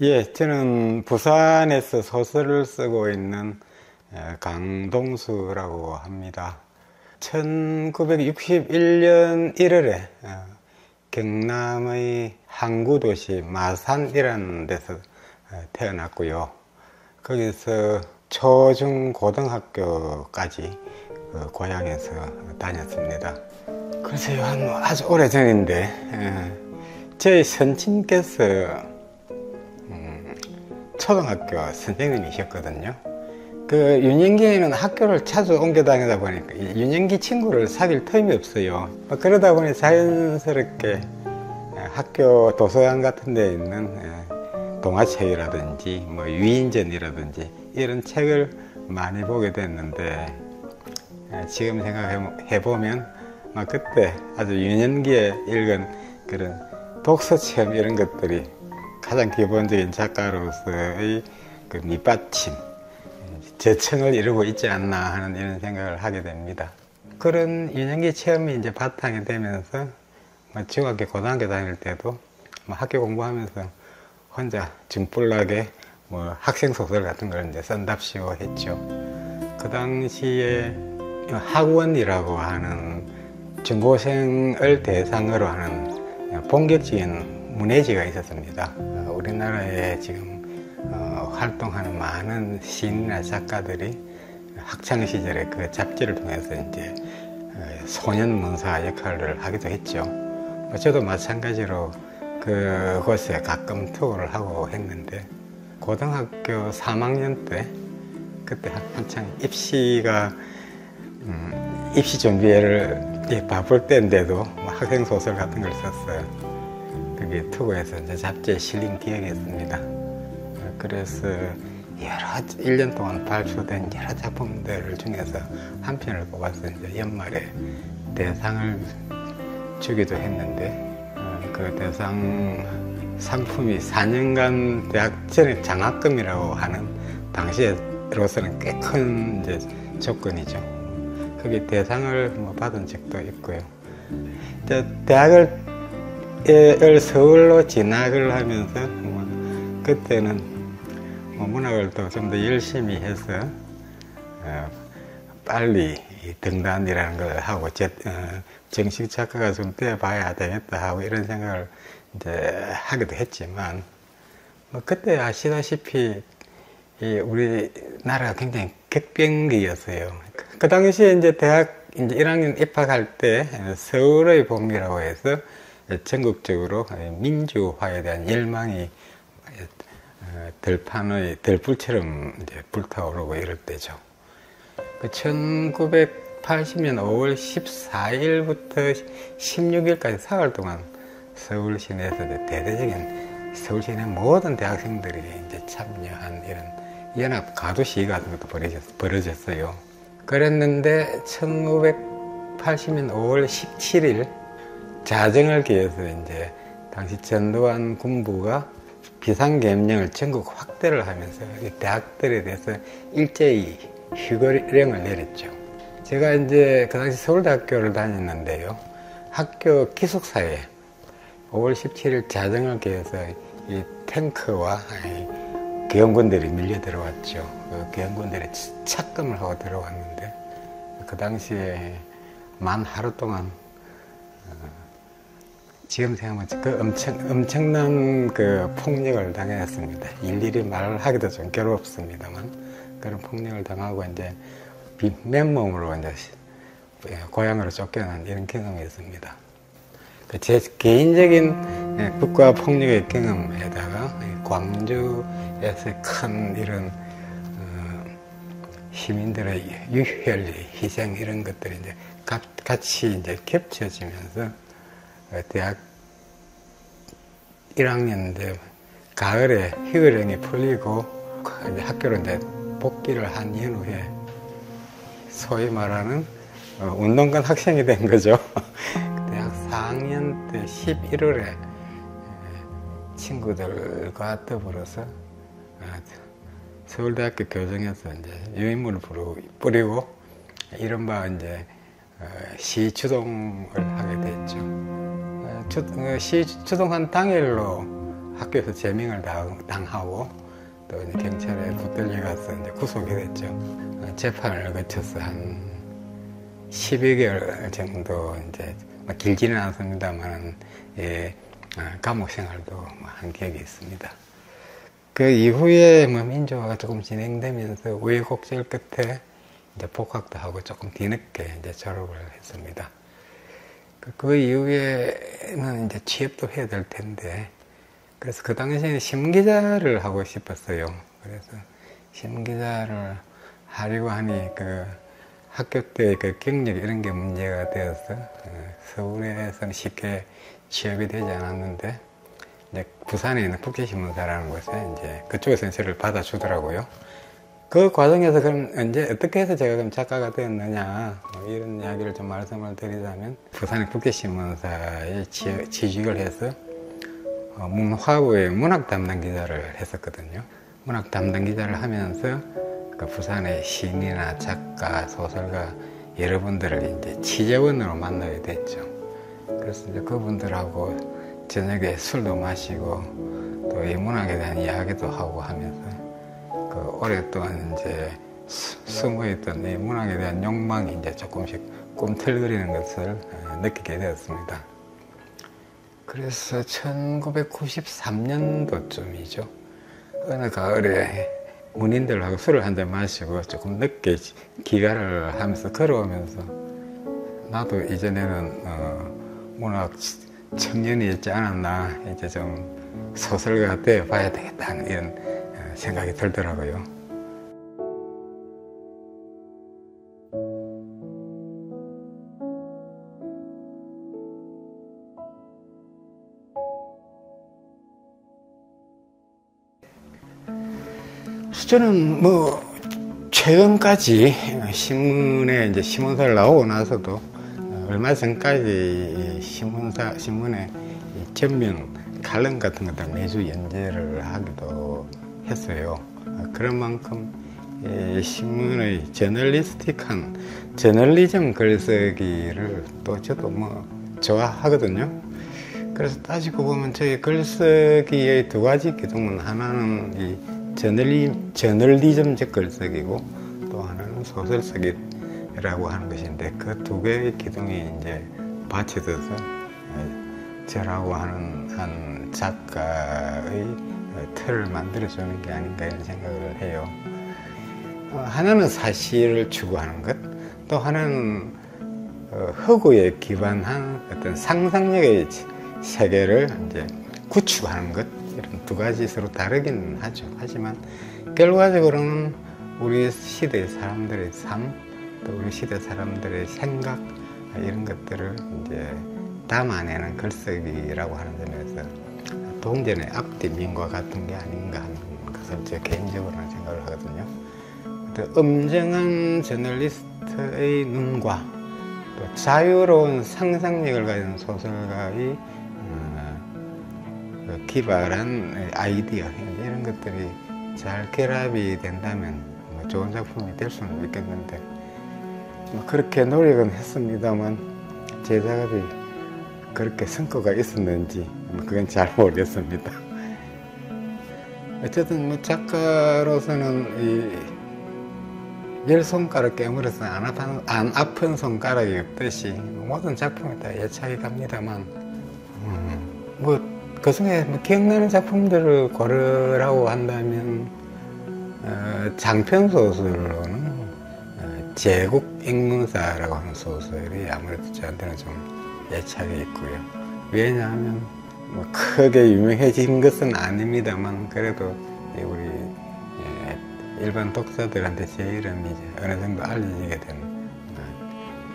예, 저는 부산에서 소설을 쓰고 있는 강동수라고 합니다. 1961년 1월에 경남의 항구도시 마산이라는 데서 태어났고요. 거기서 초중 고등학교까지 고향에서 다녔습니다. 글쎄요, 아주 오래 전인데 저희 선친께서 초등학교 선생님이셨거든요. 그 유년기에는 학교를 자주 옮겨 다니다 보니까 유년기 친구를 사귈 틈이 없어요. 그러다 보니 자연스럽게 학교 도서관 같은 데 있는 동화책이라든지 유인전이라든지 이런 책을 많이 보게 됐는데, 지금 생각해 보면 그때 아주 유년기에 읽은 그런 독서 체험 이런 것들이 가장 기본적인 작가로서의 그 밑받침, 저층을 이루고 있지 않나 하는 이런 생각을 하게 됩니다. 그런 유년기 체험이 이제 바탕이 되면서 중학교, 고등학교 다닐 때도 학교 공부하면서 혼자 중불나게 학생 소설 같은 걸 이제 쓴답시고 했죠. 그 당시에 학원이라고 하는 중고생을 대상으로 하는 본격적인 문예지가 있었습니다. 우리나라에 지금 활동하는 많은 시인이나 작가들이 학창시절에 그 잡지를 통해서 이제 소년문사 역할을 하기도 했죠. 저도 마찬가지로 그곳에 가끔 투어를 하고 했는데, 고등학교 3학년 때 그때 한창 입시가 입시 준비를 바쁠 때인데도 학생 소설 같은 걸 썼어요. 그게 투고에서 이제 잡지에 실린 기억이 있습니다. 그래서 1년 동안 발표된 여러 작품들 중에서 한 편을 뽑아서 이제 연말에 대상을 주기도 했는데, 그 대상 상품이 4년간 대학 전액 장학금이라고 하는 당시로서는 꽤 큰 이제 조건이죠. 거기 대상을 받은 적도 있고요. 대학을 서울로 진학을 하면서 그때는 문학을 또 좀 더 열심히 해서 빨리 등단이라는 걸 하고 정식 작가가 좀 돼봐야 되겠다 하고 이런 생각을 이제 하기도 했지만, 그때 아시다시피 우리나라가 굉장히 격변기였어요. 그 당시에 이제 대학 이제 1학년 입학할 때 서울의 봄이라고 해서 전국적으로 민주화에 대한 열망이 들불처럼 이제 불타오르고 이럴 때죠. 1980년 5월 14일부터 16일까지 4월 동안 서울 시내에서 대대적인 서울 시내 모든 대학생들이 이제 참여한 이런 연합 가두 시위 같은 것도 벌어졌어요. 그랬는데 1980년 5월 17일 자정을 기해서 이제 당시 전두환 군부가 비상계엄령을 전국 확대를 하면서 대학들에 대해서 일제히 휴교령을 내렸죠. 제가 이제 그 당시 서울대학교를 다녔는데요. 학교 기숙사에 5월 17일 자정을 기해서 이 탱크와 계엄군들이 밀려 들어왔죠. 그 계엄군들이 착금을 하고 들어왔는데, 그 당시에 만 하루 동안 지금 생각하면 그 엄청난 그 폭력을 당했습니다. 일일이 말하기도 좀 괴롭습니다만 그런 폭력을 당하고 이제 맨몸으로 이제 고향으로 쫓겨난 이런 경험이 있습니다. 제 개인적인 국가 폭력의 경험에다가 광주에서 큰 이런 시민들의 유혈, 희생 이런 것들이 이제 같이 이제 겹쳐지면서 대학 1학년 이제 가을에 휴일행이 풀리고 이제 학교로 이제 복귀를 한 이후에 소위 말하는 운동권 학생이 된 거죠. 대학 4학년 때 11월에 친구들과 더불어서 서울대학교 교정에서 이제 유인물을 뿌리고 이른바 이제 시추동을 하게 됐죠. 시추동한 당일로 학교에서 제명을 당하고 또 이제 경찰에 붙들려가서 이제 구속이 됐죠. 재판을 거쳐서 한 12개월 정도 이제 길지는 않습니다만 감옥 생활도 한 기억이 있습니다. 그 이후에 민주화가 조금 진행되면서 우여곡절 끝에 이제 복학도 하고 조금 뒤늦게 이제 졸업을 했습니다. 그 이후에는 이제 취업도 해야 될 텐데, 그래서 그 당시에는 신문기자를 하고 싶었어요. 그래서 신문기자를 하려고 하니 그 학교 때 그 경력 이런 게 문제가 되어서 서울에서는 쉽게 취업이 되지 않았는데, 이제 부산에 있는 국제신문사라는 곳에 이제 그쪽에서 저를 받아주더라고요. 그 과정에서 그럼 이제 어떻게 해서 제가 그럼 작가가 되었느냐, 이런 이야기를 좀 말씀을 드리자면, 부산의 국제신문사에 취직을 해서 문화부의 문학 담당 기자를 했었거든요. 문학 담당 기자를 하면서 그 부산의 시인이나 작가, 소설가 여러분들을 이제 취재원으로 만나게 됐죠. 그래서 이제 그분들하고 저녁에 술도 마시고 또 이 문학에 대한 이야기도 하고 하면서 그 오랫동안 이제 숨어있던 이 문학에 대한 욕망이 이제 조금씩 꿈틀거리는 것을 느끼게 되었습니다. 그래서 1993년도쯤이죠. 어느 가을에 문인들하고 술을 한잔 마시고 조금 늦게 귀가를 하면서 걸어오면서 나도 이전에는 문학 청년이었지 않았나, 이제 좀 소설가가 되어봐야 되겠다 이런 생각이 들더라고요. 저는 최근까지 신문에 이제 신문사를 나오고 나서도 얼마 전까지 신문에 전면 칼럼 같은 것들 매주 연재를 하기도 했어요. 그런 만큼 신문의 저널리스틱한 저널리즘 글쓰기를 또 저도 좋아하거든요. 그래서 따지고 보면 저희 글쓰기의 두 가지 기둥은, 하나는 이 저널리즘적 글쓰기고 또 하나는 소설쓰기라고 하는 것인데, 그 두 개의 기둥이 이제 받쳐져서 저라고 하는 한 작가의 틀을 만들어주는 게 아닌가 이런 생각을 해요. 하나는 사실을 추구하는 것, 또 하나는 허구에 기반한 어떤 상상력의 세계를 이제 구축하는 것, 이런 두 가지 서로 다르긴 하죠. 하지만 결과적으로는 우리 시대 사람들의 삶, 또 우리 시대 사람들의 생각, 이런 것들을 이제 담아내는 글쓰기라고 하는 점에서 동전의 앞뒷면과 같은 게 아닌가 하는 것을 제 개인적으로는 생각을 하거든요. 또 엄정한 저널리스트의 눈과 또 자유로운 상상력을 가진 소설가의 기발한 아이디어, 이런 것들이 잘 결합이 된다면 좋은 작품이 될 수는 있겠는데, 그렇게 노력은 했습니다만 제 작업이 그렇게 성과가 있었는지 그건 잘 모르겠습니다. 어쨌든 작가로서는 이 10손가락 깨물어서 안 아픈 손가락이 없듯이 모든 작품에 다 애착이 갑니다만, 그 중에 기억나는 작품들을 고르라고 한다면 장편 소설로는 제국 ing문사라고 하는 소설이 아무래도 저한테는 좀 애착이 있고요. 왜냐하면 크게 유명해진 것은 아닙니다만, 그래도 우리 일반 독자들한테 제 이름이 어느 정도 알려지게 된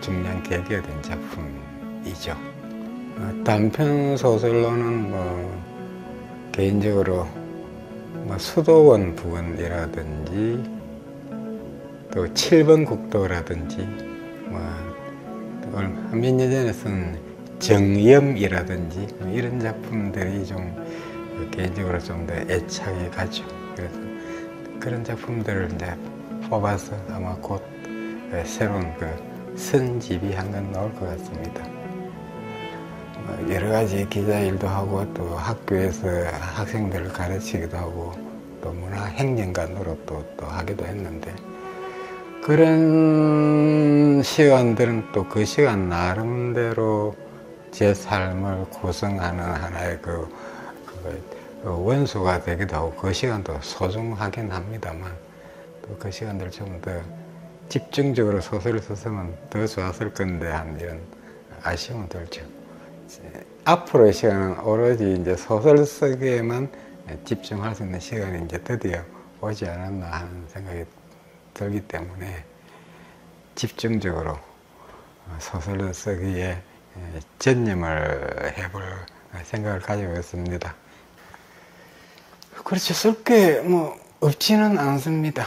중요한 계기가 된 작품이죠. 단편 소설로는 개인적으로 뭐 수도원 부근이라든지 또 7번 국도라든지 몇 년 전에 쓴 정염이라든지 이런 작품들이 좀 개인적으로 좀 더 애착이 가죠. 그래서 그런 작품들을 이제 뽑아서 아마 곧 새로운 선집이 한 건 나올 것 같습니다. 여러 가지 기자 일도 하고 또 학교에서 학생들을 가르치기도 하고 또 문화행정가 노릇도 또 하기도 했는데, 그런 시간들은 또 그 시간 나름대로 제 삶을 구성하는 하나의 원소가 되기도 하고, 그 시간도 소중하긴 합니다만 또 그 시간들 좀 더 집중적으로 소설을 썼으면 더 좋았을 건데 하는 이런 아쉬움은 들죠. 앞으로의 시간은 오로지 이제 소설 쓰기에만 집중할 수 있는 시간이 이제 드디어 오지 않았나 하는 생각이 들기 때문에 집중적으로 소설을 쓰기에 전념을 해볼 생각을 가지고 있습니다. 그렇죠. 쓸 게 없지는 않습니다.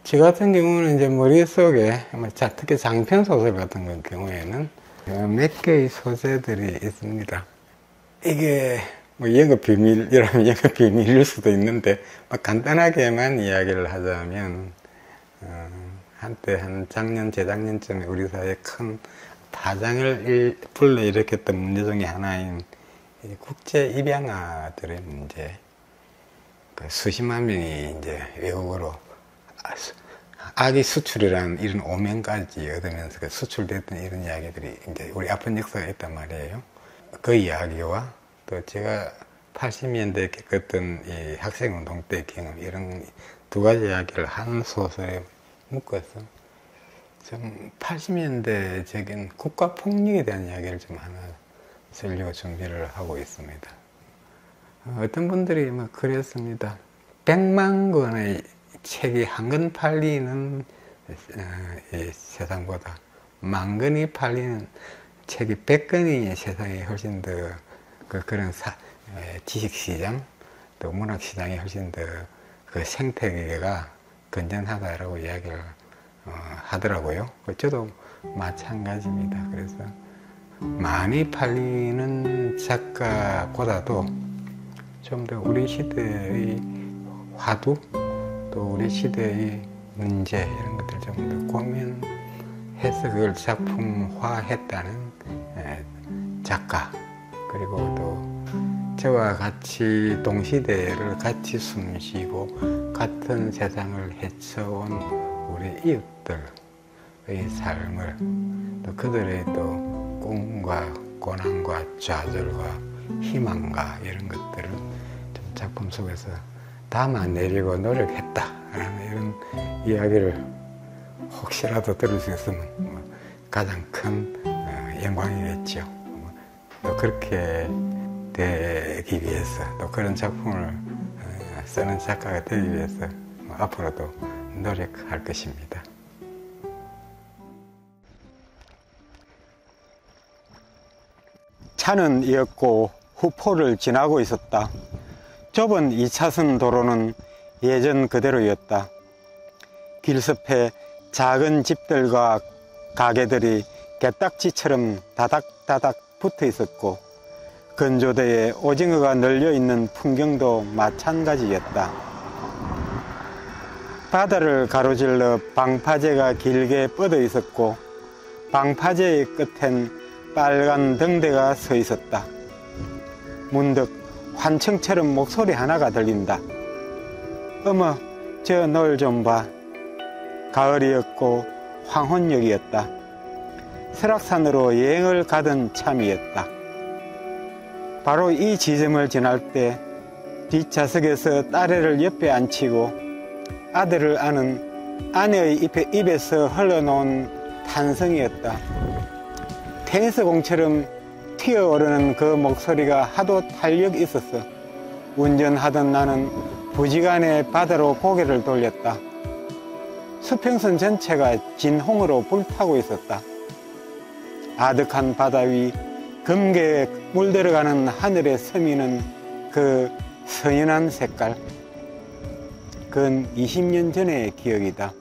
저 같은 경우는 이제 머릿속에 특히 장편 소설 같은 경우에는 몇 개의 소재들이 있습니다. 이게 영업 비밀이라면 영업 비밀일 수도 있는데, 간단하게만 이야기를 하자면 한때 한 작년 재작년쯤에 우리 사회에 큰 파장을 불러일으켰던 문제 중에 하나인 국제 입양아들의 문제. 수십만 명이 이제 외국으로 아기 수출이라는 이런 오명까지 얻으면서 수출됐던 이런 이야기들이 이제 우리 아픈 역사가 있단 말이에요. 그 이야기와 또 제가 80년대에 겪었던 이 학생운동 때 경험, 이런 두 가지 이야기를 한 소설에 묶어서 좀 80년대적인 국가폭력에 대한 이야기를 좀 하나 쓰려고 준비를 하고 있습니다. 어떤 분들이 그랬습니다. 100만 권의 책이 한 권 팔리는 세상보다 10,000권이 팔리는 책이 100권이 세상에 훨씬 더 그런 지식시장 또 문학시장이 훨씬 더 생태계가 건전하다라고 이야기를 하더라고요. 저도 마찬가지입니다. 그래서 많이 팔리는 작가보다도 좀 더 우리 시대의 화두 또 우리 시대의 문제 이런 것들 좀 더 고민해서 그걸 작품화했다는 작가, 그리고 또 저와 같이 동시대를 같이 숨쉬고 같은 세상을 헤쳐온 우리 이웃들의 삶을, 또 그들의 또 꿈과 고난과 좌절과 희망과 이런 것들을 좀 작품 속에서 담아내려고 노력했다라는 이런 이야기를 혹시라도 들을 수 있으면 가장 큰 영광이겠죠. 또 그렇게 되기 위해서, 또 그런 작품을 쓰는 작가가 되기 위해서 앞으로도 노력할 것입니다. 차는 이었고 후포를 지나고 있었다. 좁은 2차선 도로는 예전 그대로였다. 길섭에 작은 집들과 가게들이 개딱지처럼 다닥다닥 붙어 있었고, 건조대에 오징어가 널려 있는 풍경도 마찬가지였다. 바다를 가로질러 방파제가 길게 뻗어 있었고, 방파제의 끝엔 빨간 등대가 서 있었다. 문득 환청처럼 목소리 하나가 들린다. 어머, 저 노을 좀 봐. 가을이었고 황혼역이었다. 설악산으로 여행을 가던 참이었다. 바로 이 지점을 지날 때 뒷좌석에서 딸애를 옆에 앉히고 아들을 안은 아내의 입에서 흘러놓은 탄성이었다. 테니스 공처럼 튀어오르는 그 목소리가 하도 탄력 있었어. 운전하던 나는 부지간에 바다로 고개를 돌렸다. 수평선 전체가 진홍으로 불타고 있었다. 아득한 바다 위 금괴에 물들어가는 하늘의 서미는 그 선연한 색깔, 그건 20년 전의 기억이다.